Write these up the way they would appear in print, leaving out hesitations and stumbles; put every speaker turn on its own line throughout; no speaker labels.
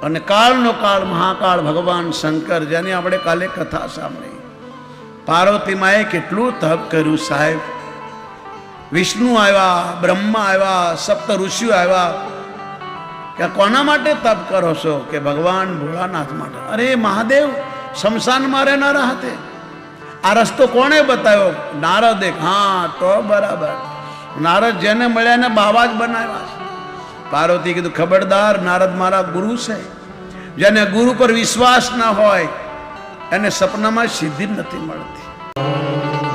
અને કાળનો કાળ મહાકાળ ભગવાન શંકર, જેની આપણે કાલે કથા સાંભળી. પાર્વતી માએ કેટલું તપ કર્યું સાહેબ. વિષ્ણુ આવ્યા, બ્રહ્મા આવ્યા, સપ્ત ઋષિઓ આવ્યા કે કોના માટે તપ કરો છો? કે ભગવાન ભોળાનાથ માટે. અરે મહાદેવ શમશાનમાં રહેનારા હતા. આ રસ્તો કોણે બતાવ્યો? નારદે. હા તો બરાબર, નારદ જેને મળ્યા ને બાવા જ બનાવ્યા છે. પાર્વતી કીધું ખબરદાર, નારદ મારા ગુરુ છે. જેને ગુરુ પર વિશ્વાસ ના હોય એને સપનામાં સિદ્ધિ નથી મળતી.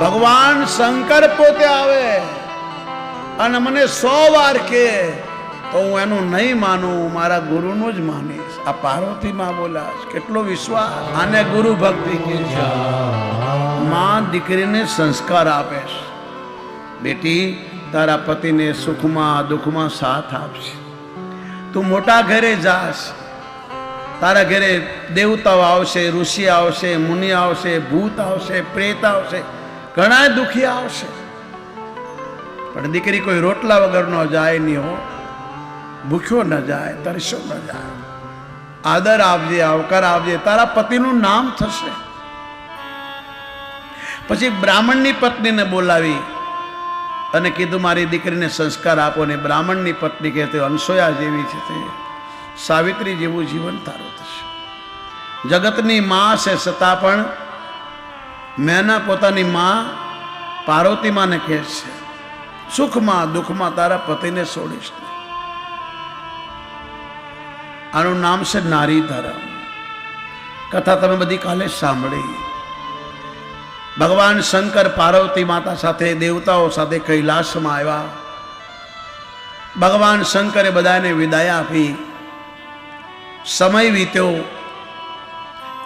ભગવાન શંકર પોતે આવે અને મને 100 વાર કે તો હું એનું નહીં માનું, મારા ગુરુનું જ માનીશ. આ પાર્વતી માં બોલાશ, કેટલો વિશ્વાસ. આને ગુરુ ભક્તિ કે છે. માં દીકરીને સંસ્કાર આપે છે. બેટી, તારા પતિને સુખમાં દુઃખમાં સાથ આપશે. તું મોટા ઘરે જાશ, તારા ઘરે દેવતાઓ આવશે, ઋષિ આવશે, મુનિ આવશે, ભૂત આવશે, પ્રેત આવશે, ઘણા દુખી આવશે. પણ દીકરી કોઈ રોટલા વગર ન જાય નહીં હો, ભૂખ્યો ન જાય, તરસ્યો ન જાય. આદર આપજે, આવકાર આપજે, તારા પતિનું નામ થશે. પછી બ્રાહ્મણની પત્નીને બોલાવી અને કીધું મારી દીકરીને સંસ્કાર આપો. ને બ્રાહ્મણની પત્ની કહેતી અનસોયા જેવી છે, તે સાવિત્રી જેવું જીવન તારું થશે. જગતની માં છે છતાં પણ મેના પોતાની માં પાર્વતી માને કહે છે સુખમાં દુઃખમાં તારા પતિને છોડીશ નહીં. આનું નામ છે નારી ધર્મ. કથા તમે બધી કાલે સાંભળી. ભગવાન શંકર પાર્વતી માતા સાથે, દેવતાઓ સાથે કૈલાસમાં આવ્યા. ભગવાન શંકરે બધાને વિદાય આપી. સમય વીત્યો.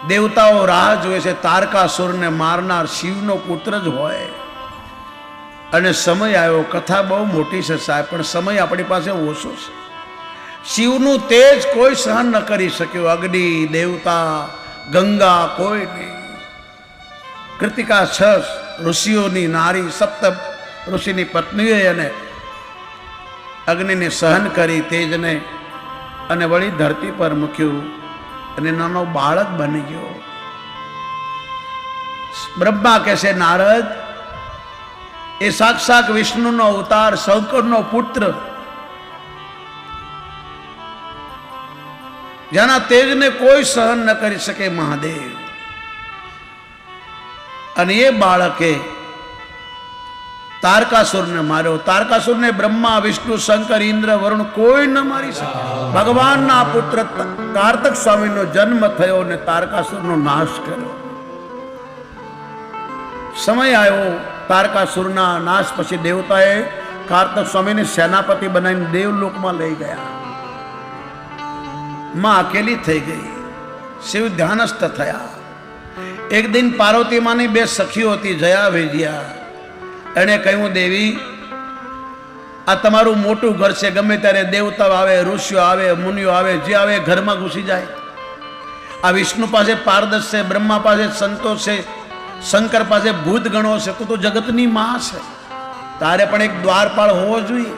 દેવતાઓ રાહ જોવે છે. તારકાસુરને મારનાર શિવનો પુત્ર જ હોય. અને સમય આવ્યો. કથા બહુ મોટી છે સાહેબ, પણ સમય આપણી પાસે ઓછો છે. શિવનું તેજ કોઈ સહન ન કરી શક્યું. અગ્નિ, દેવતા, ગંગા, કોઈ નહીં. કૃતિકા 6 ઋષિઓની નારી, સપ્ત ઋષિની પત્નીએ અને અગ્નિને સહન કરી, તેજને, અને વળી ધરતી પર મૂક્યું અને નાનો બાળક બની ગયો. બ્રહ્મા કહેશે નારદ એ સાક્ષાત વિષ્ણુનો અવતાર, શંકરનો પુત્ર, જેના તેજને કોઈ સહન ન કરી શકે મહાદેવ. અને એ બાળકે તારકાસુરને માર્યો. તારકાસુરને બ્રહ્મા, વિષ્ણુ, શંકર, ઇન્દ્ર, વરુણ કોઈ ન મારી શકે. ભગવાનના પુત્ર કાર્તક સ્વામીનો જન્મ થયો અને તારકાસુરનો નાશ કર્યો. સમય આવ્યો તારકાસુરના નાશ પછી દેવતાએ કાર્તક સ્વામીને સેનાપતિ બનાવીને દેવલોકમાં લઈ ગયા. માં અકેલી થઈ ગઈ. શિવ ધ્યાનસ્થ થયા. એક દિન પાર્વતી માની 2 સખીઓ હતી, જયા વેજિયા. એણે કહ્યું દેવી, આ તમારું મોટું ઘર છે, ગમે ત્યારે દેવતાઓ આવે, ઋષિઓ આવે, મુનિઓ આવે, જે આવે ઘરમાં ઘૂસી જાય. આ વિષ્ણુ પાસે પારદર્શ છે, બ્રહ્મા પાસે સંતોષ છે, શંકર પાસે ભૂત ગણો છે. તું તો જગતની માં છે, તારે પણ એક દ્વારપાળ હોવો જોઈએ.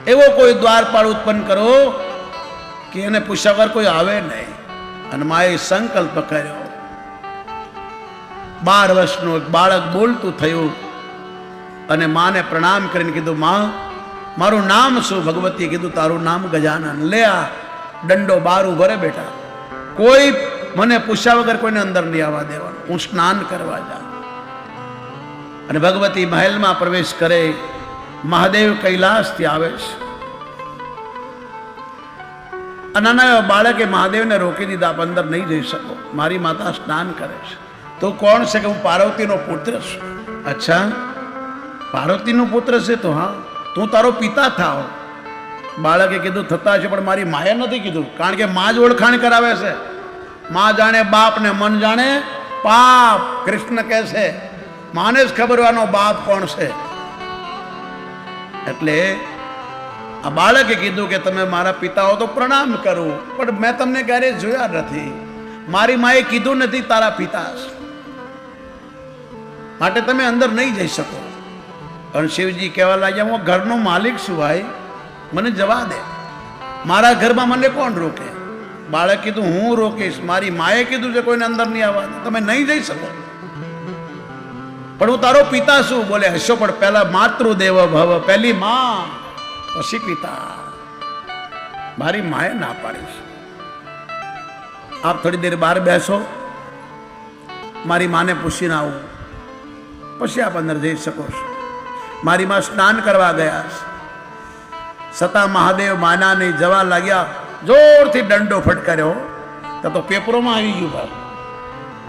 એવો કોઈ દ્વારપાળ ઉત્પન્ન કરો કે એને પૂછ્યા વગર કોઈ આવે નહીં. અને માએ સંકલ્પ કર્યો. 12 વર્ષનું એક બાળક બોલતું થયું અને માને પ્રણામ કરીને કીધું માં મારું નામ શું? ભગવતીએ કીધું તારું નામ ગજાનન. લે આ દંડો બહાર ઉભો રે બેટા, કોઈ મને પૂછ્યા વગર કોઈને અંદર નહીં આવવા દેવાનું, હું સ્નાન કરવા જાઉં. અને ભગવતી મહેલમાં પ્રવેશ કરે. મહાદેવ કૈલાસથી આવે છે. નાના બાળકે મહાદેવને રોકી દીધા, આપ અંદર નહીં જઈ શકો, મારી માતા સ્નાન કરે છે. તો કોણ છે? કે હું પાર્વતીનો પુત્ર છું. અચ્છા, પાર્વતીનો પુત્ર છે? તો હા, તું તારો પિતા થાવ. બાળકે કીધું થતા છે, પણ મારી માએ નથી કીધું, કારણ કે માં જ ઓળખાણ કરાવે છે. માં જાણે બાપ ને મન જાણે પાપ. કૃષ્ણ કહે છે માને જ ખબર હોવાનો બાપ કોણ છે. એટલે આ બાળકે કીધું કે તમે મારા પિતા હો તો પ્રણામ કરું, પણ મેં તમને ક્યારેય જોયા નથી. મારી માએ કીધું નથી તારા પિતા છે, માટે તમે અંદર નહીં જઈ શકો. અને શિવજી કહેવા લાગ્યા હું ઘરનો માલિક છું ભાઈ, મને જવા દે. મારા ઘરમાં મને કોણ રોકે? બાળક કીધું હું રોકીશ. મારી માએ કીધું છે કોઈને અંદર નહીં આવવા, તમે નહીં જઈ શકો. પણ હું તારો પિતા છું. બોલે હશો, પણ પહેલા માતૃદેવ ભવ, પહેલી માં પછી પિતા. મારી માએ ના પાડીશ. આપ થોડી દેર બહાર બેસો, મારી માને પૂછીને આવું, પછી આપ અંદર જઈ શકો છો. મારી માં સ્નાન કરવા ગયા છતાં મહાદેવ માના નહીં જવા લાગ્યા. જોરથી દંડો ફટકાર્યો. તો પેપરોમાં આવી ગયું, ભાઈ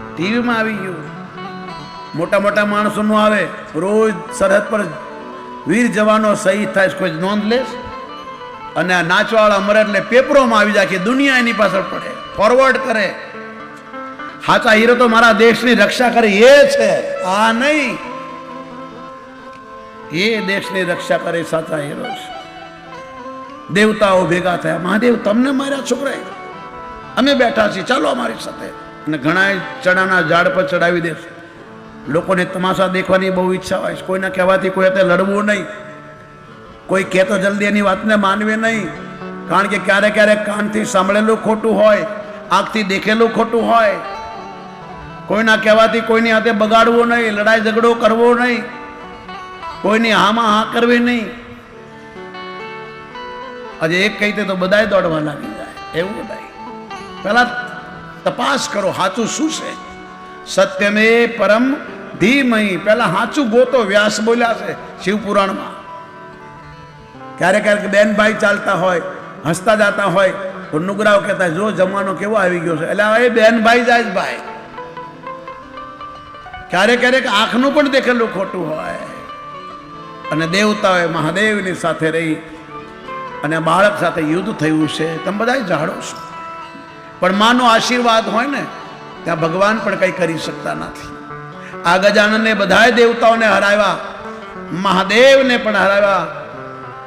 ટીવીમાં આવી ગયું. મોટા મોટા માણસોનું આવે, રોજ સરહદ પર વીર જવાનો શહીદ થાય, કોઈ નોંધ લેશ. અને આ નાચવાળા મરે એટલે પેપરોમાં આવી જાય કે દુનિયા એની પાછળ પડે, ફોરવર્ડ કરે. સાચા હીરો તો મારા દેશની રક્ષા કરે એ છે, આ નહીં. એ દેશની રક્ષા કરે સાચા હીરો છે. દેવતાઓ ભેગા થયા, મહાદેવ તમને માર્યા છોકરાએ, અમે બેઠા છીએ, ચાલો અમારી સાથે. અને ઘણા ચણાના ઝાડ પર ચડાવી દેશે. લોકોને તમાશા દેખવાની બહુ ઈચ્છા હોય. કોઈના કહેવાથી કોઈ અત્યારે લડવું નહીં. કોઈ કહે તો જલ્દી એની વાતને માનવી નહીં. કારણ કે ક્યારેક ક્યારેક કાનથી સાંભળેલું ખોટું હોય, આંખથી દેખેલું ખોટું હોય. કોઈના કહેવાથી કોઈની હાથે બગાડવું નહીં, લડાઈ ઝઘડો કરવો નહીં, કોઈની હામાં હા કરવી નહીં. આજે એક કહીતે તો બધાય દોડવા લાગી જાય. એવું બધાય પહેલા તપાસ કરો, સાચું શું છે. સત્યમે પરમ ધીમહિ, પહેલા સાચું ગોતો. વ્યાસ બોલ્યા છે શિવપુરાણમાં. ક્યારેક ક્યારેક બેનભાઈ ચાલતા હોય, હસતા જતા હોય તો નુગરાઓ કહેતા જો જમવાનો કેવો આવી ગયો છે. એટલે એ બેનભાઈ જાય જ ભાઈ. ક્યારેક ક્યારેક આંખનું પણ દેખેલું ખોટું હોય. અને દેવતાઓએ મહાદેવની સાથે રહી અને બાળક સાથે યુદ્ધ થયું છે. તમે બધા જાણો છો. પણ માનો આશીર્વાદ હોય ને ત્યાં ભગવાન પણ કંઈ કરી શકતા નથી. આ ગજાનને બધાએ દેવતાઓને હરાવ્યા, મહાદેવને પણ હરાવ્યા.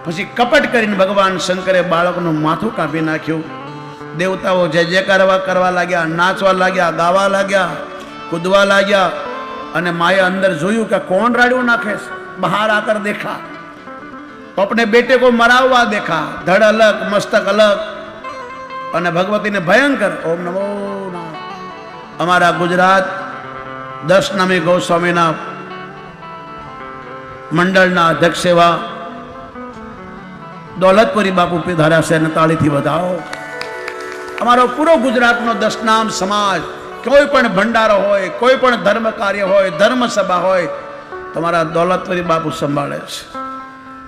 પછી કપટ કરીને ભગવાન શંકરે બાળકનું માથું કાપી નાખ્યું. દેવતાઓ જય જયકાર કરવા લાગ્યા, નાચવા લાગ્યા, ગાવા લાગ્યા, કૂદવા લાગ્યા. અને માએ અંદર જોયું કે કોણ રાડ્યું નાખે. બહાર આકર દેખા તો अपने बेटे को मरा हुआ देखा, धड़ अलग मस्तक अलग. અને ભગવતીને ભયંકર ઓમ નમો નારાયણ. અમારા ગુજરાત 10 નામી ગોસ્વામીના મંડળના અધ્યક્ષ એવા દોલતપુરી બાપુ પધાર્યા છે. અને તાળીથી વધાવો. અમારો પૂરો ગુજરાતનો 10 નામ સમાજ, કોઈ પણ ભંડારો હોય, કોઈ પણ ધર્મ કાર્ય હોય, ધર્મ સભા હોય, તમારા દોલતપુરી બાપુ સંભાળે છે.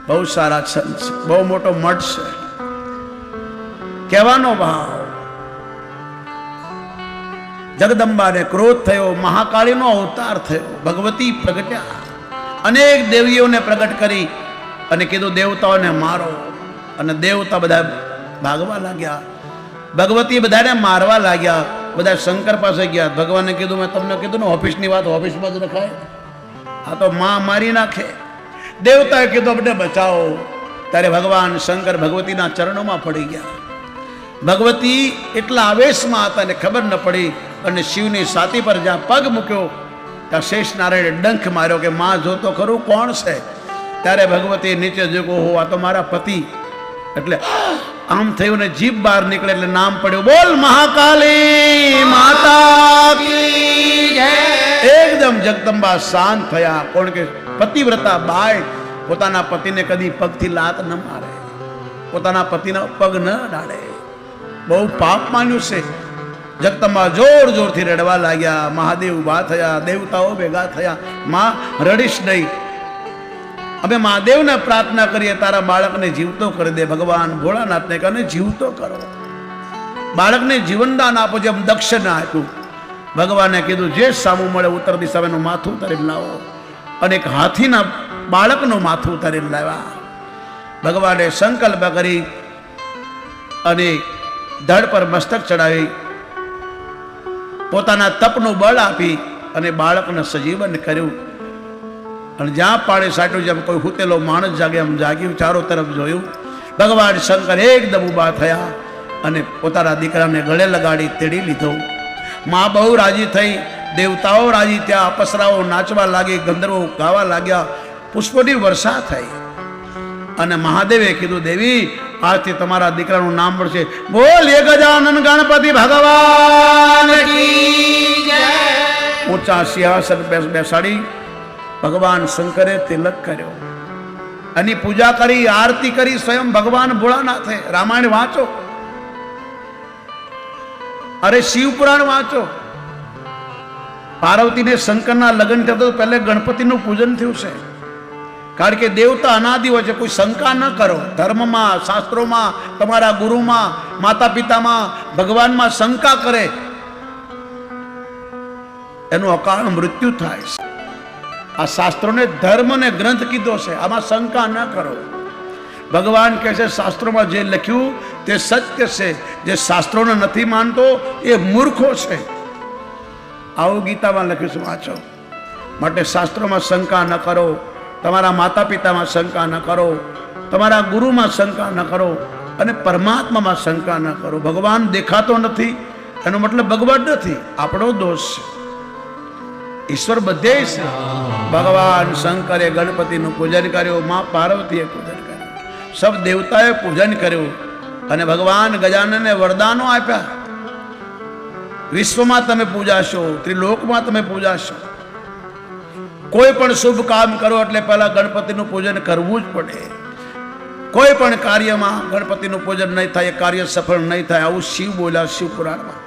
બહુ સારા સંત છે, બહુ મોટો મઠ છે. કહેવાનો ભાવ, જગદંબાને ક્રોધ થયો, મહાકાળીનો અવતાર થયો, ભગવતી પ્રગટ્યા, અનેક દેવીઓને પ્રગટ કરી અને કીધું દેવતાઓને મારો. અને દેવતા બધા ભાગવા લાગ્યા, ભગવતી બધાને મારવા લાગ્યા. બધા શંકર પાસે ગયા. ભગવાને કીધું મેં તમને કીધું ને ઓફિસની વાત ઓફિસમાં જ રખાય, આ તો માં મારી નાખે. દેવતાએ કીધું આપણે બચાવો. ત્યારે ભગવાન શંકર ભગવતીના ચરણોમાં પડી ગયા. ભગવતી એટલા આવેશમાં હતા ને ખબર ન પડી. અને શિવની છાતી પર જ્યાં પગ મૂક્યો ત્યાં શેષ નારાયણે ડંખ માર્યો કે માં જો તો ખરું કોણ છે. ત્યારે ભગવતી નીચે જોયું, હો આ તો મારા પતિ. એટલે આમ થયું ને જીભ બહાર નીકળે એટલે નામ પડ્યું, બોલ મહાકાલી માતા કી જય. એકદમ જગદંબા શાંત થયા. કોણ કે પતિવ્રતા બાઈ પોતાના પતિને કદી પગથી લાત ન મારે, પોતાના પતિના પગ ન ડાળે. બહુ પાપ માન્યું છે. જગદંબા જોર જોરથી રડવા લાગ્યા. મહાદેવ ઉભા થયા, દેવતાઓ ભેગા થયા. માં રડીશ નહીં, અમે મહાદેવને પ્રાર્થના કરીએ તારા બાળકને જીવતો કરી દે. ભગવાન ભોળાનાથને કહે જીવતો કરો, બાળકને જીવનદાન આપો, જેમ દક્ષને આપ્યું. ભગવાને કીધું જે સામું મળે ઉત્તર દિશાનું માથું ઉતારી લાવો. અને એક હાથીના બાળકનું માથું ઉતારી લાવ્યા. ભગવાને સંકલ્પ કરી અને ધડ પર મસ્તક ચડાવી પોતાના તપનું બળ આપી અને બાળકને સજીવન કર્યું. અને જ્યાં પાણી સાટ્યું, જેમ કોઈ હુતેલો માણસ જાગે એમ જાગ્યું. ચારો તરફ જોયું. ભગવાન શંકર એકદમ ઊભા થયા અને પોતાના દીકરાને ગળે લગાડી તેડી લીધો. માં બહુ રાજી થઈ, દેવતાઓ રાજી થયા, અપસરાઓ નાચવા લાગી, ગંધર્વો ગાવા લાગ્યા, પુષ્પોની વર્ષા થઈ. અને મહાદેવે કીધું દેવી આજથી તમારા દીકરાનું નામ પડશે બોલીએ ગજાનન ગણપતિ ભગવાન કી જય. ઊંચા સિંહાસન બેસાડી ભગવાન શંકરે તિલક કર્યો, એની પૂજા કરી, આરતી કરી. સ્વયં ભગવાન ભોળાનાથે. રામાયણ વાંચો, અરે શિવ પુરાણ વાંચો. પાર્વતીને શંકરના લગ્ન થતા તો પહેલે ગણપતિનું પૂજન થયું છે. કારણ કે દેવતા અનાદિ હોય છે. કોઈ શંકા ન કરો. ધર્મમાં, શાસ્ત્રોમાં, તમારા ગુરુમાં, માતા પિતામાં, ભગવાનમાં શંકા કરે એનું અકાળ મૃત્યુ થાય છે. આ શાસ્ત્રોને ધર્મ ને ગ્રંથ કીધો છે, આમાં શંકા ન કરો. ભગવાન કહે છે શાસ્ત્રોમાં જે લખ્યું તે સત્ય છે, જે શાસ્ત્રોને નથી માનતો એ મૂર્ખો છે. આવું ગીતામાં લખ્યું છે, વાંચો. માટે શાસ્ત્રોમાં શંકા ન કરો, તમારા માતા પિતામાં શંકા ન કરો, તમારા ગુરુમાં શંકા ન કરો, અને પરમાત્મામાં શંકા ન કરો. ભગવાન દેખાતો નથી એનો મતલબ ભગવાન નથી, આપણો દોષ છે. ઈશ્વર બધે છે. ભગવાન શંકરે ગણપતિનું પૂજન કર્યું, મા પાર્વતીએ પૂજન કર્યું, સબ દેવતાએ પૂજન કર્યું, અને ભગવાન ગજાનને વરદાનો આપ્યા. વિશ્વમાં તમે પૂજાશો, ત્રિલોકમાં તમે પૂજાશો. કોઈ પણ શુભ કામ કરો એટલે પહેલા ગણપતિનું પૂજન કરવું જ પડે. કોઈ પણ કાર્યમાં ગણપતિનું પૂજન નહીં થાય એ કાર્ય સફળ નહીં થાય. આવું શિવ બોલ્યા શિવ પુરાણમાં.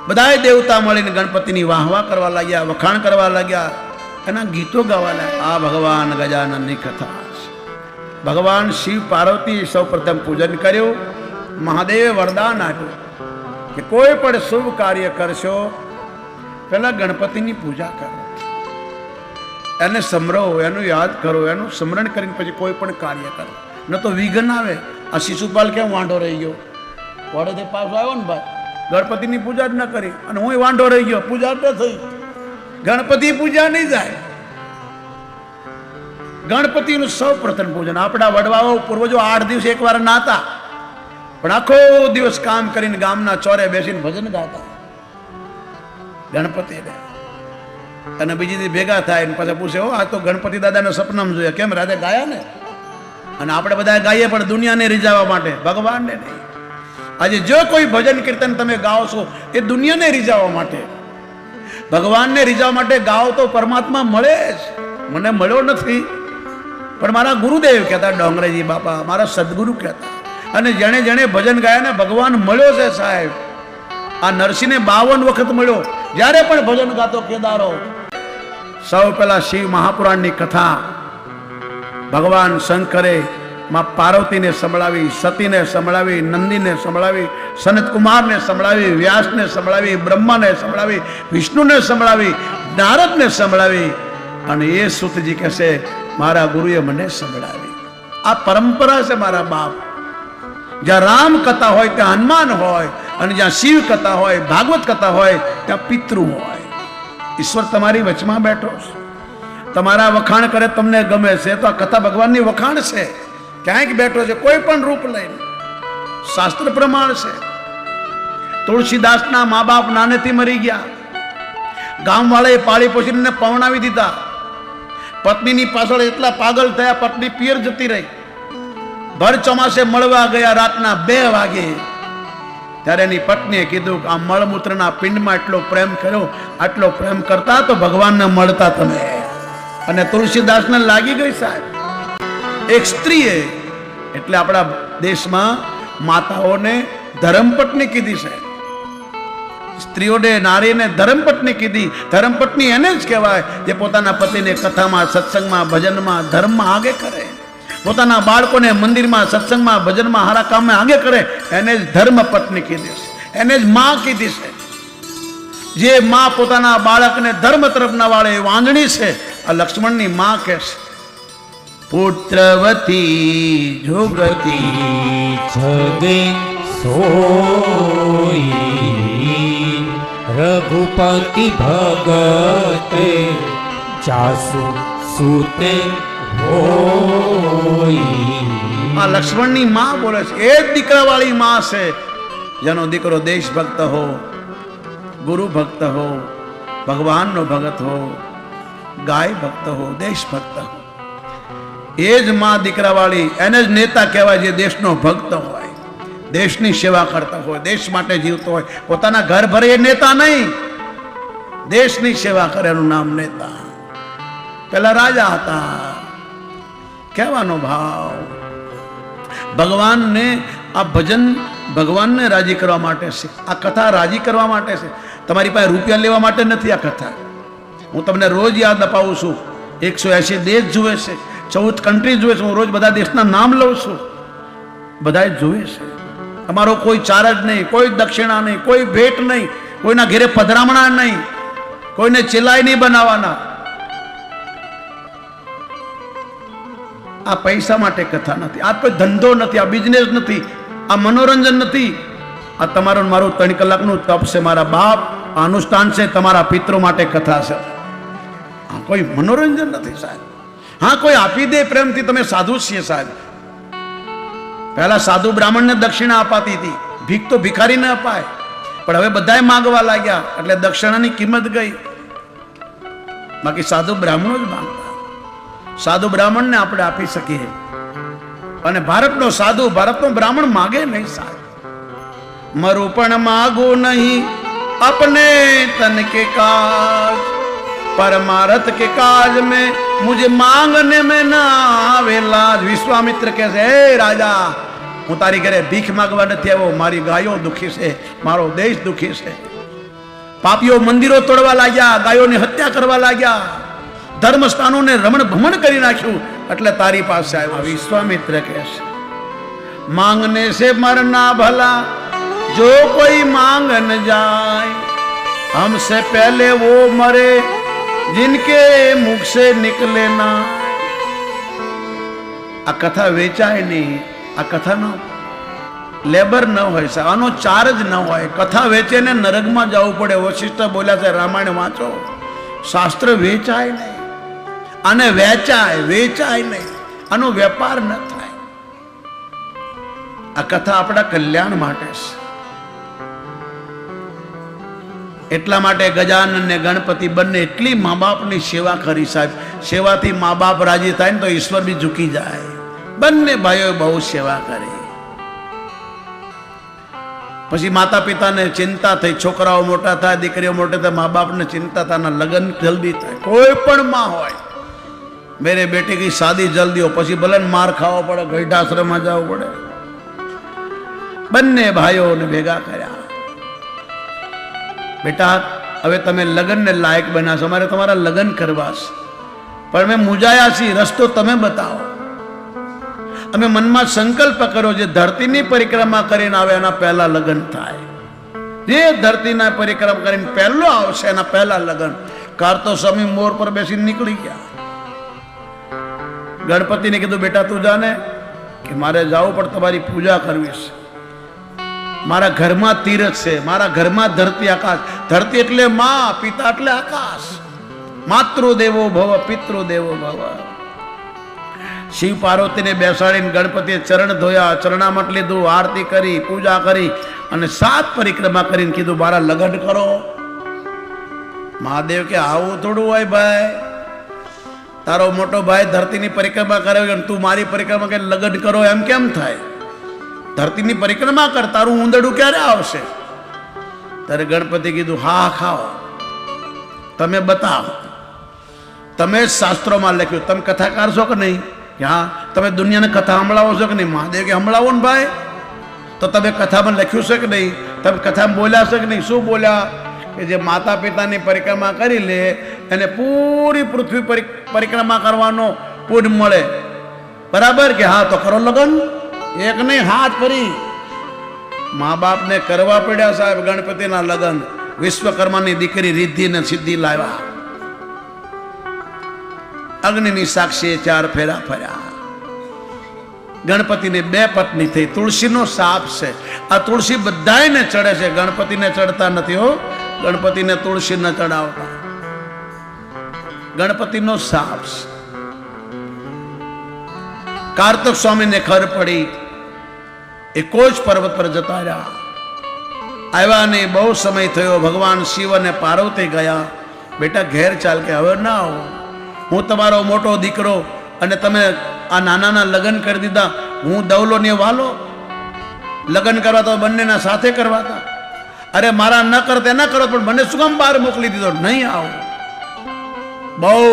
બધાએ દેવતા મળીને ગણપતિની વાહવા કરવા લાગ્યા, વખાણ કરવા લાગ્યા, એના ગીતો ગાવા લાગ્યા. આ ભગવાન ગજાનનની કથા છે. ભગવાન શિવ પાર્વતી સૌ પ્રથમ પૂજન કર્યું. મહાદેવે વરદાન આપ્યું કે કોઈ પણ શુભ કાર્ય કરશો પહેલા ગણપતિની પૂજા કરો, એને સમરો, એનું યાદ કરો, એનું સ્મરણ કરીને પછી કોઈ પણ કાર્ય કરો, ન તો વિઘ્ન આવે. આ શિશુપાલ કેમ વાંઢો રહી ગયો? વડોદે પાછો આવ્યો ને ભાઈ, ગણપતિની પૂજા જ ન કરી અને હું વાંઢો રહી ગયો, પૂજા જ ન થઈ. ગણપતિ પૂજા નહીં જાય. ગણપતિનું સૌ પ્રથમ પૂજન. આપણા વડવાઓ પૂર્વજો 8 દિવસ એકવાર નાતા, પણ આખો દિવસ કામ કરીને ગામના ચોરે બેસીને ભજન ગાતા ગણપતિને. અને બીજી દી ભેગા થાય પછી પૂછે, આ તો ગણપતિ દાદાને સપનામાં જોયા. કેમ? રાતે ગાયા ને. અને આપણે બધા ગાઈએ પણ દુનિયાને રીઝાવવા માટે, ભગવાનને નહીં. આજે જો કોઈ ભજન કીર્તન તમે ગાઓ છો એ દુનિયાને રીઝાવવા માટે, ભગવાનને રીઝાવવા માટે ગાઓ તો પરમાત્મા મળે જ. મને મળ્યો નથી, પણ મારા ગુરુદેવ કહેતા, ડોંગરેજી બાપા, મારા સદગુરુ કહેતા. અને જેણે જેણે ભજન ગાયા ને ભગવાન મળ્યો છે સાહેબ. આ નરસિંહને 52 વખત મળ્યો. જ્યારે પણ ભજન ગાતો કેદારો. સૌ પહેલા શિવ મહાપુરાણની કથા ભગવાન શંકરે માં પાર્વતીને સંભળાવી, સતીને સંભળાવી, નંદીને સંભળાવી, સનત કુમારને સંભળાવી, વ્યાસને સંભળાવી, બ્રહ્માને સંભળાવી, વિષ્ણુને સંભળાવી, નારદને સંભળાવી. અને એ સુતજી કહેશે મારા ગુરુએ મને સંભળાવી. આ પરંપરા છે મારા બાપ. જ્યાં રામ કથા હોય ત્યાં હનુમાન હોય, અને જ્યાં શિવ કથા હોય, ભાગવત કથા હોય ત્યાં પિતૃ હોય. ઈશ્વર તમારી વચમાં બેઠો છે, તમારા વખાણ કરે, તમને ગમે છે તો આ કથા ભગવાનની વખાણ છે. ક્યાંક બેઠો છે, કોઈ પણ રૂપ લઈને. શાસ્ત્ર પ્રમાણ છે. તુલસીદાસના મા બાપ નાનેથી મરી ગયા. ગામવાળાએ પાળી પોષીને પવણાવી દીધા. પત્નીની પાછળ એટલા પાગલ થયા, પત્ની પિયર જતી રહી. ભર ચોમાસે મળવા ગયા રાતના 2 વાગે. ત્યારે એની પત્નીએ કીધું કે આ મળમૂત્રના પિંડમાં એટલો પ્રેમ કર્યો, આટલો પ્રેમ કરતા તો ભગવાનને મળતા તમે. અને તુલસીદાસને લાગી ગઈ સાહેબ. એક સ્ત્રીએ, એટલે આપણા દેશમાં માતાઓને ધર્મપત્ની કીધી છે. સ્ત્રીઓને, નારીને ધર્મપત્ની કીધી. ધર્મપત્ની એને જ કહેવાય જે પોતાના પતિને કથામાં, સત્સંગમાં, ભજનમાં, ધર્મમાં આગે કરે. પોતાના બાળકોને મંદિરમાં, સત્સંગમાં, ભજનમાં, હારા કામમાં આગે કરે. એને જ ધર્મપત્ની કીધી છે, એને જ માં કીધી છે. જે માં પોતાના બાળકને ધર્મ તરફ ના વાળે વાંદણી છે. આ લક્ષ્મણની માં કહે છે, પુત્રવતી જોગતી
જગે સોઈ, રઘુપતિ ભગતે જાસુ સુતે હોઈ.
આ લક્ષ્મણની માં બોલે છે. એ જ દીકરાવાળી માં છે જેનો દીકરો દેશ ભક્ત હો, ગુરુ ભક્ત હો, ભગવાનનો ભગત હો, ગાય ભક્ત હો, દેશ ભક્ત હો. એ જ માં દીકરાવાળી, એને જ નેતા કહેવાય જે દેશનો ભક્ત હોય, દેશની સેવા કરતા હોય, દેશ માટે જીવતો હોય. પોતાના ઘર ભરે એ નેતા નહીં, દેશની સેવા કરે એનું નામ નેતા. પેલા રાજા હતા. કહેવાનો ભાવ, ભગવાનને આ ભજન ભગવાનને રાજી કરવા માટે છે, આ કથા રાજી કરવા માટે છે. તમારી પાસે રૂપિયા લેવા માટે નથી આ કથા. હું તમને રોજ યાદ અપાવું છું. 180 દેશ જુએ છે, 14 કન્ટ્રી જુએ છે. હું રોજ બધા દેશના નામ લઉં છું. બધા જુએ છે. તમારો કોઈ ચાર્જ નહીં, કોઈ દક્ષિણા નહીં, કોઈ ભેટ નહીં, કોઈના ઘેરે પધરામણા નહીં, કોઈને ચિલાઈ નહીં બનાવવાના. આ પૈસા માટે કથા નથી, આ કોઈ ધંધો નથી, આ બિઝનેસ નથી, આ મનોરંજન નથી. આ તમારું મારું 3 કલાકનું તપ છે. મારા બાપ અનુષ્ઠાન છે, તમારા પિતરો માટે કથા છે. આ કોઈ મનોરંજન નથી સાહેબ. હા, કોઈ આપી દે પ્રેમથી, તમે સાધુ છીએ સાહેબ. પહેલા સાધુ બ્રાહ્મણને દક્ષિણા અપાતી હતી, ભીખ તો ભિખારીને અપાય. પણ હવે બધાએ માંગવા લાગ્યા એટલે દક્ષિણાની કિંમત ગઈ. બાકી સાધુ બ્રાહ્મણો જ માંગતા. સાધુ બ્રાહ્મણને આપણે આપી શકીએ. અને ભારતનો સાધુ ભારતનો બ્રાહ્મણ માગે નહીં સાહેબ. મરું પણ માગું નહીં अपने तन के काज, परमारथ के काज में मुझे मांगने में ना आवेला. विश्वामित्र કહે છે, હે રાજા, હું તારી ઘરે ભીખ માંગવા નથી આવ્યો. મારી ગાયો દુખી છે, મારો દેશ દુખી છે. પાપીઓ મંદિરો તોડવા લાગ્યા, ગાયોની હત્યા કરવા લાગ્યા, ધર્મસ્થાનોને રમણ ભમણ કરી નાખ્યું, એટલે તારી પાસે આવ્યો. વિશ્વામિત્ર કહે છે, માંગને से मरना भला, जो कोई मांग न जाए, हमसे पहले वो मरे जिनके मुख से निकले ना. આ કથા વેચાય નહીં, આ કથાનો લેબર ન હોય સાહેબ, આનો ચાર્જ ન હોય. કથા વેચે ને નરકમાં જવું પડે. વશિષ્ઠ બોલ્યા છે, રામાયણ વાંચો. શાસ્ત્ર વેચાય નહીં, આને વેચાય નહીં, આનો વેપાર ન થાય. આ કથા આપણા કલ્યાણ માટે છે. એટલા માટે ગજાનન ને ગણપતિ બંને એટલી મા બાપની સેવા કરી સાહેબ. સેવાથી મા બાપ રાજી થાય ને તો ઈશ્વર બી ઝૂકી જાય. બંને ભાઈઓ બહુ સેવા કરી. પછી માતા પિતાને ચિંતા થઈ, છોકરાઓ મોટા થાય, દીકરીઓ મોટા થાય, મા બાપને ચિંતા થાય, લગ્ન જલ્દી થાય. કોઈ પણ માં હોય, મેરે બેટે કી શાદી જલ્દી હો. પછી ભલે માર ખાવો પડે, ગઈઢાશ્રમમાં જવું પડે. બંને ભાઈઓને ભેગા કર્યા. બેટા, હવે તમે લગ્નને લાયક બન્યા છો, અમારે તમારા લગ્ન કરવા છે. પણ મેં મૂંઝાયા છીએ, રસ્તો તમે બતાવો. અમે મનમાં સંકલ્પ કર્યો, જે ધરતીની પરિક્રમા કરીને આવે એના પહેલા લગ્ન થાય. જે ધરતીના પરિક્રમા કરીને પહેલો આવશે એના પહેલા લગ્ન. કારતો સ્વામી મોર પર બેસીને નીકળી ગયા. ગણપતિને કીધું, બેટા તું જાને કે મારે જવું પણ તમારી પૂજા કરવી છે. મારા ઘરમાં તીરથ છે, મારા ઘરમાં ધરતી આકાશ. ધરતી એટલે માં, પિતા એટલે આકાશ. માતૃદેવો ભવ, પિતૃદેવો ભવ. શિવ પાર્વતીને બેસાડીને ગણપતિએ ચરણ ધોયા, ચરણામત લીધું, આરતી કરી, પૂજા કરી અને 7 પરિક્રમા કરીને કીધું, મારા લગ્ન કરો. મહાદેવ કે આવું થોડું હોય ભાઈ, તારો મોટો ભાઈ ધરતીની પરિક્રમા કરે, તું મારી પરિક્રમા કરીને લગ્ન કરો, એમ કેમ થાય? ધરતીની પરિક્રમા કર, તારું ઊંધડું ક્યારે આવશે? ત્યારે ગણપતિ કીધું, હા ખાઓ, તમે બતાવો. તમે જ શાસ્ત્રોમાં લખ્યું, તમે કથાકાર છો કે નહીં? હા. તમે દુનિયાને કથા સંભળાવો છો કે નહીં? મહાદેવ કે સંભળાવો ને ભાઈ. તો તમે કથામાં લખ્યું છે કે નહીં? તમે કથામાં બોલ્યા છે કે નહીં? શું બોલ્યા? કે જે માતા પિતાની પરિક્રમા કરી લે એને પૂરી પૃથ્વી પરિક્રમા કરવાનો પુણ્ય મળે. બરાબર કે? હા, તો કરો લગ્ન. એક નહીં, હાથ ફરી મા બાપને કરવા પડ્યા સાહેબ ગણપતિના લગ્ન. વિશ્વકર્માની દીકરી રિદ્ધિ ને સિદ્ધિ લાવ્યા. અગ્નિની સાક્ષી 4 ફેરા ફર્યા. ગણપતિને 2 પત્ની થઈ. તુલસીનો સાપ છે. આ તુલસી બધાને ચડે છે, ગણપતિને ચડતા નથી હો. ગણપતિને તુલસી ન ચડાવતા. ગણપતિનો સાપ છે. કાર્તક સ્વામીને ખબર પડી, એ કોઈ જ પર્વત પર જતા રહ્યા. આવ્યા ને બહુ સમય થયો. ભગવાન શિવ અને પાર્વતી ગયા. બેટા ઘેર ચાલ. કે હવે ના આવો, હું તમારો મોટો દીકરો અને તમે આ નાનાના લગ્ન કરી દીધા, હું દવલો ને વાલો, લગ્ન કરવા તો બંનેના સાથે કરવા હતા. અરે મારા ન કરતે ન કરો, પણ મને શું કામ બહાર મોકલી દીધો? નહીં આવું. બહુ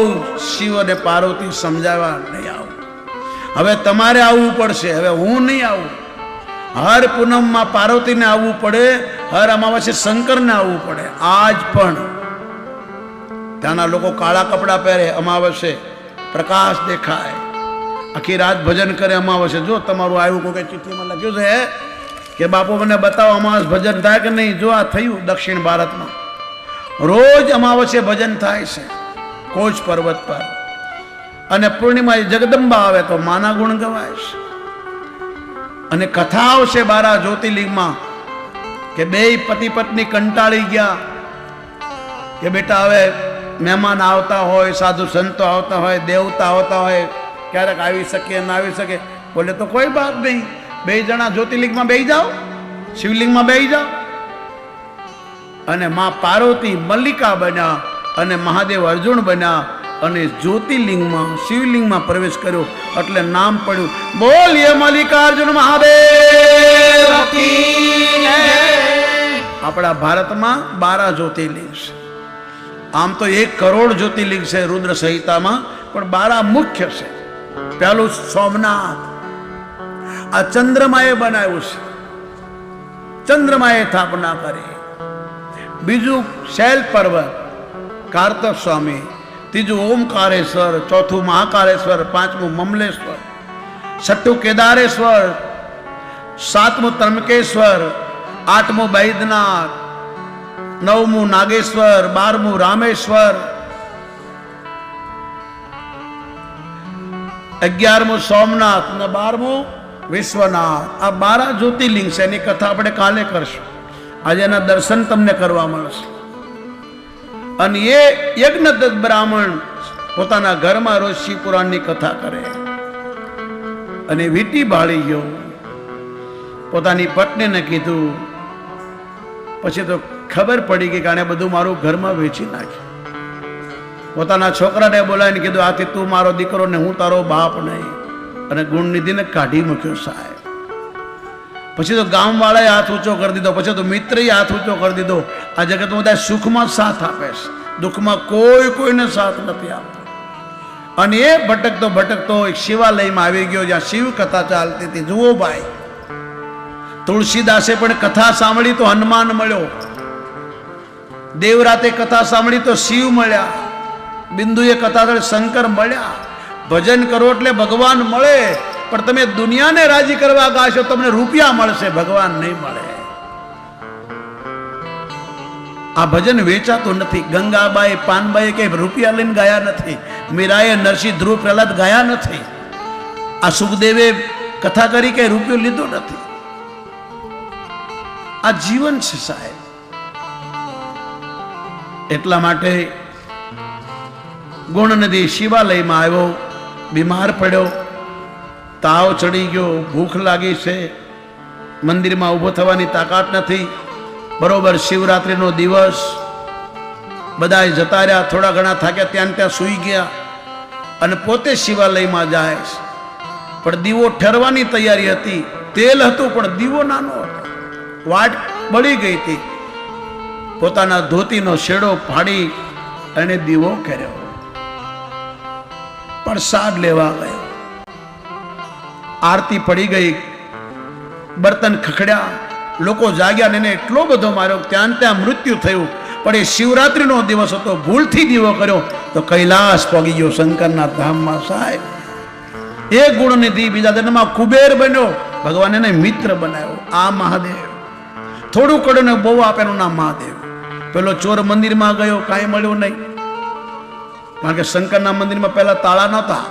શિવ અને પાર્વતી સમજાવ્યા, નહીં આવું. હવે તમારે આવવું પડશે, હવે હું નહીં આવું. હર પૂનમમાં પાર્વતીને આવવું પડે, હર અમાવાસ્યે શંકરને આવવું પડે. આજ પણ ત્યાંના લોકો કાળા કપડાં પહેરે, અમાવસ્યે પ્રકાશ દેખાય, આખી રાત ભજન કરે. અમાવસ્યે જો તમારું આવ્યું કોઈ ચિઠ્ઠીમાં લખ્યું છે કે બાપુ મને બતાવો અમાવસ ભજન થાય કે નહીં. જો આ થયું દક્ષિણ ભારતમાં, રોજ અમાવસ્યે ભજન થાય છે કોચ પર્વત પર. અને પૂર્ણિમા જગદંબા આવે તો માના ગુણ ગવાય છે. અને કથા આવશે 12 જ્યોતિર્લિંગમાં કે બે પતિ પત્ની કંટાળી ગયા કે બેટા હવે મહેમાન આવતા હોય, સાધુ સંતો આવતા હોય, દેવતા આવતા હોય, ક્યારેક આવી શકે ના આવી શકે. બોલે તો કોઈ બાત નહીં, બે જણા જ્યોતિર્લિંગમાં બેસી જાઓ, શિવલિંગમાં બેસી જાઓ. અને માં પાર્વતી મલ્લિકા બન્યા અને મહાદેવ અર્જુન બન્યા અને જ્યોતિર્લિંગમાં શિવલિંગમાં પ્રવેશ કર્યો, એટલે નામ પડ્યું બોલીએ મલ્લિકાર્જુન મહાદેવ. આપણા ભારતમાં 12 જ્યોતિર્લિંગ છે. આમ તો 1 કરોડ જ્યોતિર્લિંગ છે રુદ્ર સંહિતામાં, પણ 12 મુખ્ય છે. પહેલું સોમનાથ, આ ચંદ્રમાએ બનાવ્યું છે, ચંદ્રમાએ સ્થાપના કરી. બીજું શૈલ પર્વત, કાર્તક સ્વામી. ત્રીજું ઓમકારેશ્વર, ચોથું મહાકાલેશ્વર, પાંચમું મમલેશ્વર, છઠ્ઠું કેદારેશ્વર, સાતમું ત્રંબકેશ્વર, આઠમું બૈદ્યનાથ, નવમું નાગેશ્વર, 12મું રામેશ્વર, 11મું સોમનાથ અને 12મું વિશ્વનાથ. આ 12 જ્યોતિર્લિંગ છે. એની કથા આપણે કાલે કરશું. આજે એના દર્શન તમને કરવા મળશે. અને એ યજ્ઞદત્ત બ્રાહ્મણ પોતાના ઘરમાં રોજ શિવ પુરાણની કથા કરે અને વીંટી બાળી ગયો. પોતાની પત્નીને કીધું, પછી તો ખબર પડી ગઈ કે આને બધું મારું ઘરમાં વેચી નાખ્યું. પોતાના છોકરાને બોલાવીને કીધું, આથી તું મારો દીકરો ને હું તારો બાપ નહીં. અને ગુણનિધિને કાઢી મૂક્યો સાહેબ. પછી તો ગામવાળાએ હાથ ઊંચો કરી દીધો, પછી તો મિત્રએ હાથ ઊંચો કરી દીધો. આ જગતમાં બધા સુખમાં સાથ આપે છે, દુઃખમાં કોઈને સાથ નથી આપતો. અને એ ભટકતો એક શિવાલયમાં આવી ગયો જ્યાં શિવ કથા ચાલતી હતી. જુઓ ભાઈ, તુલસીદાસે પણ કથા સાંભળી તો હનુમાન મળ્યો, દેવરાતે કથા સાંભળી તો શિવ મળ્યા, બિંદુએ કથા સાંભળી શંકર મળ્યા. ભજન કરો એટલે ભગવાન મળે, પણ તમે દુનિયાને રાજી કરવા ગાશો તમને રૂપિયા મળશે, ભગવાન નહીં મળે. આ ભજન વેચાતું નથી. ગંગાબાઈ પાનબાઈ કઈ રૂપિયા લઈને ગાયા નથી. મીરાએ નરસિંહ ધ્રુવ પ્રહલાદ ગાયા નથી. આ સુખદેવે કથા કરી કઈ રૂપિયો લીધો નથી. આ જીવન છે સાહેબ. એટલા માટે ગુણનદી શિવાલયમાં આવ્યો, બીમાર પડ્યો, તાવ ચડી ગયો, ભૂખ લાગી છે, મંદિરમાં ઊભો થવાની તાકાત નથી. બરોબર શિવરાત્રિનો દિવસ, બધા જતા રહ્યા, થોડા ઘણા થાક્યા, ત્યાં સૂઈ ગયા. અને પોતે શિવાલયમાં જાય, પણ દીવો ઠરવાની તૈયારી હતી. તેલ હતું પણ દીવો નાનો હતો, વાટ બળી ગઈ હતી. પોતાના ધોતીનો શેડો ફાડી અને દીવો કર્યો, પ્રસાદ લેવા ગયો. આરતી પડી ગઈ, બર્તન ખખડ્યા, લોકો જાગ્યા ને એને એટલો બધો માર્યો, ત્યાં મૃત્યુ થયું. પણ એ શિવરાત્રિનો દિવસ હતો, ભૂલથી દીવો કર્યો તો કૈલાસ પહોંચી ગયો શંકરના ધામમાં સાહેબ. એ ગુણનિધિ બીજા જન્મમાં કુબેર બન્યો, ભગવાન એને મિત્ર બનાવ્યો. આ મહાદેવ થોડું કડું ને બહુ આપેનું નામ મહાદેવ. પેલો ચોર મંદિરમાં ગયો, કાંઈ મળ્યું નહીં, કારણ કે શંકરના મંદિરમાં પહેલા તાળા નહોતા.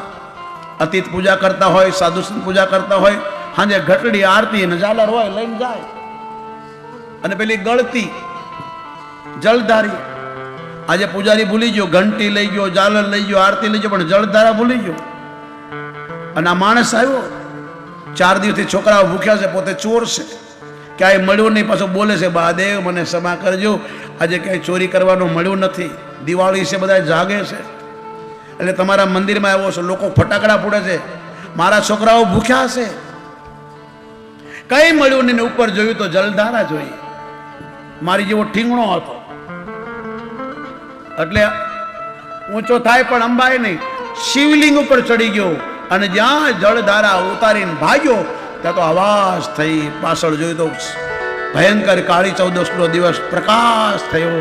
અતીત પૂજા કરતા હોય, સાધુ સંત પૂજા કરતા હોય, સાંજે ઘટડી આરતી અને ઝાલર હોય લઈને જાય. અને પેલી ગળતી જળધારી, આજે પૂજારી ભૂલી ગયો, ઘંટી લઈ ગયો, ઝાલર લઈ ગયો, આરતી લઈ ગયો, પણ જળધારા ભૂલી ગયો. અને આ માણસ આવ્યો, 4 દિવસથી છોકરાઓ ભૂખ્યા છે, પોતે ચોર છે, ક્યાંય મળ્યું નહીં. પાછો બોલે છે, મહાદેવ મને ક્ષમા કરજો, આજે ક્યાંય ચોરી કરવાનું મળ્યું નથી, દિવાળી છે, બધા જાગે છે, એટલે તમારા મંદિરમાં આવ્યો છે, લોકો ફટાકડા ફોડે છે. મારા છોકરાઓ ભૂખ્યા છે. કઈ મળ્યું ને ઉપર જોયું તો જલધારા જોઈ. મારી જેવો ઠીંગણો હતો, એટલે ઊંચો થાય પણ અંબાય નહીં. શિવલિંગ ઉપર ચડી ગયો અને જ્યાં જળધારા ઉતારીને ભાગ્યો ત્યાં તો આવાજ થઈ. પાછળ જોયું તો ભયંકર કાળી ચૌદશનો દિવસ પ્રકાશ થયો.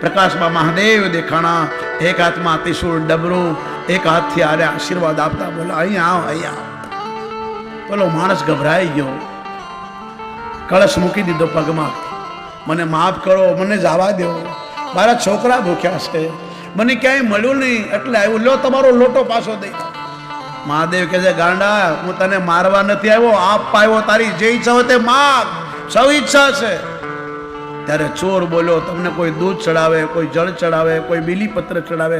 પ્રકાશમાં મહાદેવ દેખાણા. એક હાથમાં ત્રિશૂળ ડબરું, એક હાથથી આરે આશીર્વાદ આપતા બોલા અહીંયા આવ, અહીંયા આવ. પેલો માણસ ગભરાઈ ગયો, કળશ મૂકી દીધો પગમાં. મને માફ કરો, મને જવા દો, મારા છોકરા ભૂખ્યા છે, મને ક્યાંય મળ્યું નહીં એટલે આવ્યું. લો તમારો લોટો પાછો દઈ. મહાદેવ કહે છે, ગાંડા, હું તને મારવા નથી આવ્યો, આપવા આવ્યો. તારી જે ઈચ્છા હોય તે માગ, સૌ ઈચ્છા છે. ત્યારે ચોર બોલ્યો, તમને કોઈ દૂધ ચડાવે, કોઈ જળ ચડાવે, કોઈ બીલીપત્ર ચડાવે.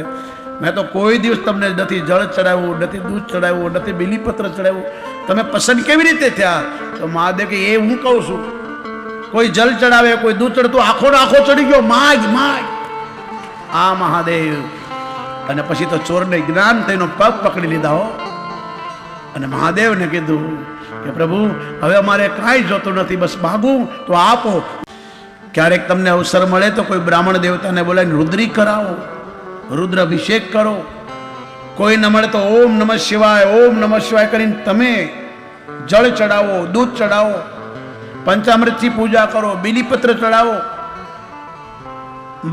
મેં તો કોઈ દિવસ તમને નથી જળ ચડાવ્યું, નથી દૂધ ચડાવ્યું, નથી બીલીપત્ર ચડાવ્યું. તમે પસંદ કેવી રીતે થયા? તો મહાદેવ કે એ હું કહું છું, કોઈ જલ ચડાવે, કોઈ દૂધ ચડતું, આખો આખો ચડી ગયો, માગ માગ. આ મહાદેવ. અને પછી તો ચોરને જ્ઞાન થઈને પગ પકડી લીધા હો. અને મહાદેવને કીધું કે પ્રભુ, હવે અમારે કાંઈ જોતું નથી, બસ માગું તો આપો. ક્યારેક તમને અવસર મળે તો કોઈ બ્રાહ્મણ દેવતાને બોલાવીને રુદ્રી કરાવો, રુદ્ર અભિષેક કરો. કોઈ ન મળે તો ઓમ નમઃ શિવાય, ઓમ નમઃ શિવાય કરીને તમે જળ ચડાવો, દૂધ ચડાવો, પંચામૃતથી પૂજા કરો, બીલીપત્ર ચડાવો.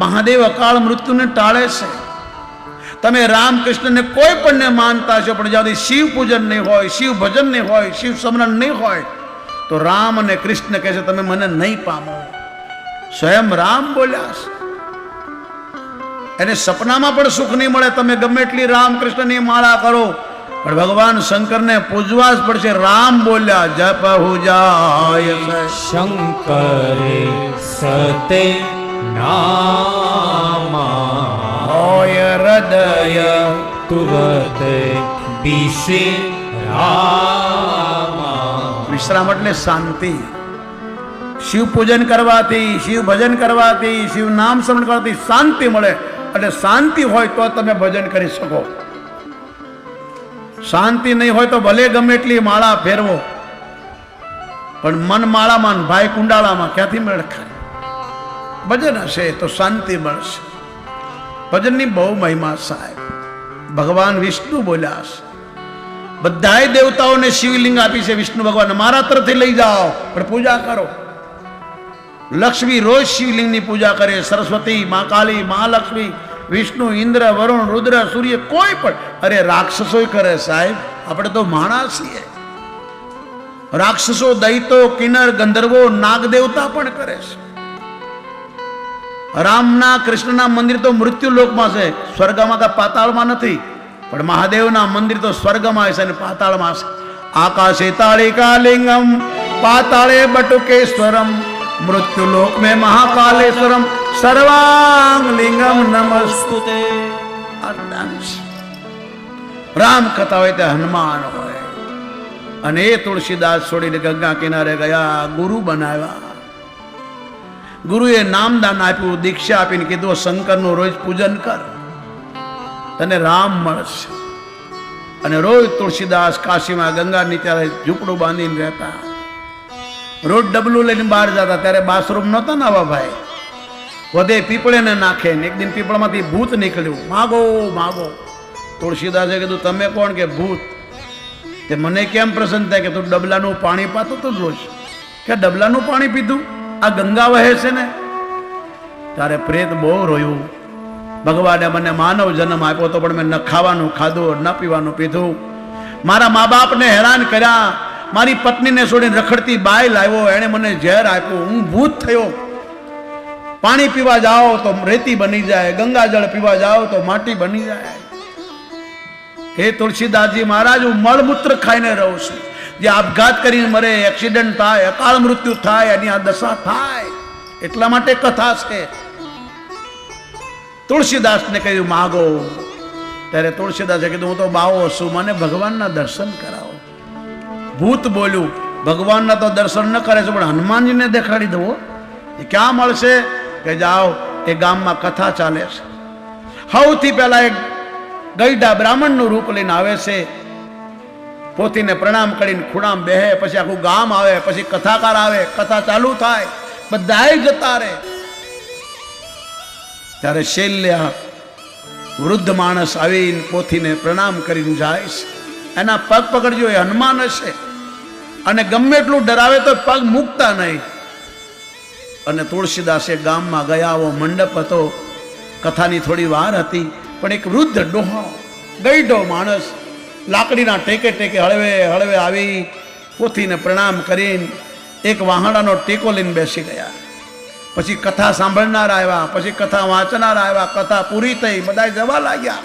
મહાદેવ અકાળ મૃત્યુને ટાળે છે. તમે રામકૃષ્ણને કોઈ પણને માનતા છો, પણ જ્યાં શિવ પૂજન નહીં હોય, શિવ ભજન નહીં હોય, શિવ સ્મરણ નહીં હોય, તો રામ અને કૃષ્ણ કહે છે તમે મને નહીં પામો. સ્વયં રામ બોલ્યા છે. એને સપનામાં પણ સુખ નહીં મળે. તમે ગમે એટલી રામકૃષ્ણની માળા કરો, પણ ભગવાન શંકરને પૂજવા જ પડશે. રામ બોલ્યા, જપ જાય
શંકરે સતે નામા
હોય હૃદય
તુરત વિશ્રામા.
વિશ્રામ એટલે શાંતિ. શિવ પૂજન કરવાથી, શિવ ભજન કરવાથી, શિવ નામ સ્મરણ કરવાથી શાંતિ મળે. એટલે શાંતિ હોય તો તમે ભજન કરી શકો. શાંતિ નહીં હોય તો ભલે ગમે એટલી માળા ફેરવો, પણ મન માળામાં, ભાઈ કુંડાળામાં ક્યાંથી મેળ ખાય? ભજન હશે તો શાંતિ મળશે. ભજનની બહુ મહિમા સાહેબ. ભગવાન વિષ્ણુ બોલ્યા છે, બધાય દેવતાઓને શિવલિંગ આપી છે વિષ્ણુ ભગવાન. મારા તરફથી લઈ જાઓ પણ પૂજા કરો. લક્ષ્મી રોજ શિવલિંગની પૂજા કરે. સરસ્વતી, મા કાળી, મહાલક્ષ્મી, વિષ્ણુ, ઇન્દ્ર, વરુણ, રુદ્ર, સૂર્ય, કોઈ પણ. અરે રાક્ષસો કરે સાહેબ, આપણે તો માણસ છીએ. રાક્ષસો, દૈતો, કિન્નર, ગંધર્વો, નાગ દેવતા પણ કરે છે. રામના કૃષ્ણના મંદિર તો મૃત્યુ લોકમાં છે, સ્વર્ગમાં કે પાતાળમાં નથી. પણ મહાદેવના મંદિર તો સ્વર્ગમાં છે અને પાતાળમાં છે. આકાશે તાળિકા લિંગમ, પાતાળે બટુકેશ્વરમ, મૃત્યુ લોક में महाकालेश्वरम, सर्वांग लिंगम नमस्तुते. રામ કથા હોય ત્યાં હનુમાન હોય. અને એ તુલસીદાસ છોડીને ગંગા કિનારે ગયા, ગુરુ બનાવ્યા. ગુરુએ નામદાન આપ્યું, દીક્ષા આપીને કીધું શંકરનું રોજ પૂજન કર, તને રામ મળશે. અને રોજ તુલસીદાસ કાશીમાં ગંગા નીચે ઝૂંપડું બાંધીને રહેતા. રોજ ડબલું લઈને બહાર જતા. ત્યારે બાથરૂમ નહોતા ને આવા ભાઈ, વધે પીપળે ને નાખે. એક દિન પીપળમાંથી ભૂત નીકળ્યું, માગો માગો. તુલસીદાસે કીધું તમે કોણ? કે ભૂત. તે મને કેમ પ્રસન્ન થાય કે તું ડબલાનું પાણી પાતો તો રોજ? કે ડબલાનું પાણી પીધું? આ ગંગા વહે છે ને. ત્યારે પ્રેત બહુ રોયું. ભગવાને મને માનવ જન્મ આપ્યો તો પણ મેં ન ખાવાનું ખાધું, ન પીવાનું પીધું. મારા મા બાપને હેરાન કર્યા. મારી પત્નીને છોડીને રખડતી બાય લાવ્યો, એણે મને ઝેર આપ્યું. હું ભૂત થયો. પાણી પીવા જાઓ તો રેતી બની જાય, ગંગાજળ પીવા જાઓ તો માટી બની જાય. હે તુલસીદાસજી મહારાજ, હું મળમૂત્ર ખાઈને રહું છું. જે આપઘાત કરીને મરે, એક્સિડન્ટ થાય, અકાળ મૃત્યુ થાય, એની આ દશા થાય. એટલા માટે કથા છે. તુલસીદાસને કહ્યું માગો. ત્યારે તુલસીદાસે કીધું હું તો બાવો છું, મને ભગવાનના દર્શન કરાવો. ભૂત બોલ્યું, ભગવાનના તો દર્શન ન કરે છે, પણ હનુમાનજીને દેખાડી દો. એ ક્યાં મળશે? કે જાઓ, એ ગામમાં કથા ચાલે છે. સૌથી પહેલા એક ગઈઢા બ્રાહ્મણનું રૂપ લઈને આવે છે. પોથીને પ્રણામ કરીને ખૂણામાં બેહે, પછી આખું ગામ આવે, પછી કથાકાર આવે, કથા ચાલુ થાય, બધાય જતા રહે. ત્યારે શૈલ્ય વૃદ્ધ માણસ આવીને પોથીને પ્રણામ કરીને જાય છે. એના પગ પકડજો, એ હનુમાન હશે, અને ગમે એટલું ડરાવે તો પગ મૂકતા નહીં. અને તુલસીદાસે ગામમાં ગયા, આવો મંડપ હતો, કથાની થોડી વાર હતી, પણ એક વૃદ્ધ ડોહો ગઈઢો માણસ લાકડીના ટેકે ટેકે હળવે હળવે આવી પોથીને પ્રણામ કરીને એક વાહડાનો ટેકો લઈને બેસી ગયા. પછી કથા સાંભળનાર આવ્યા, પછી કથા વાંચનાર આવ્યા, કથા પૂરી થઈ, બધા જવા લાગ્યા.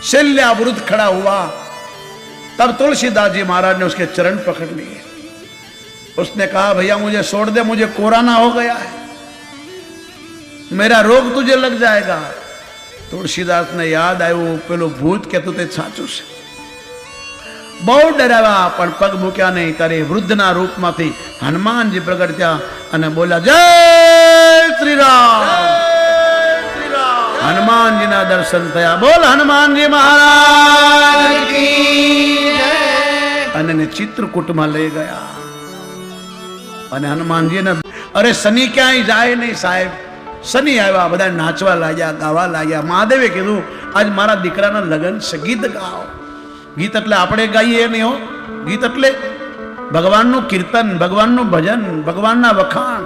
शैल्या वृद्ध खड़ा हुआ, तब तुलसीदास जी महाराज ने उसके चरण पकड़ लिए. उसने कहा भैया मुझे छोड़ दे, मुझे कोरोना हो गया है, मेरा रोग तुझे लग जाएगा. तुलसीदास ने याद आयो पेलो भूत कहतु ते साचुं छे. बहु डरावा पण पग मूक्या नहीं. तारे वृद्धना रूपमांथी हनुमानजी प्रगट्या अने बोल्या जय श्री राम. हनुमानजी ना दर्शन थया. बोल हनुमानजी महाराज की जय. अने चित्रकूट में लई गया. अने हनुमानजी ने अरे शनि क्यांय जाए नहीं साहेब. शनि आया, बधा नाचवा लाग्या, गावा लाग्या. महादेवे कीधुं आज मारा दीकराना लग्न छे, गीत गाओ. गीत एटले आपणे गाईए नहीं हो. गीत एटले भगवाननुं कीर्तन, भगवाननुं भजन, भगवानना वखाण.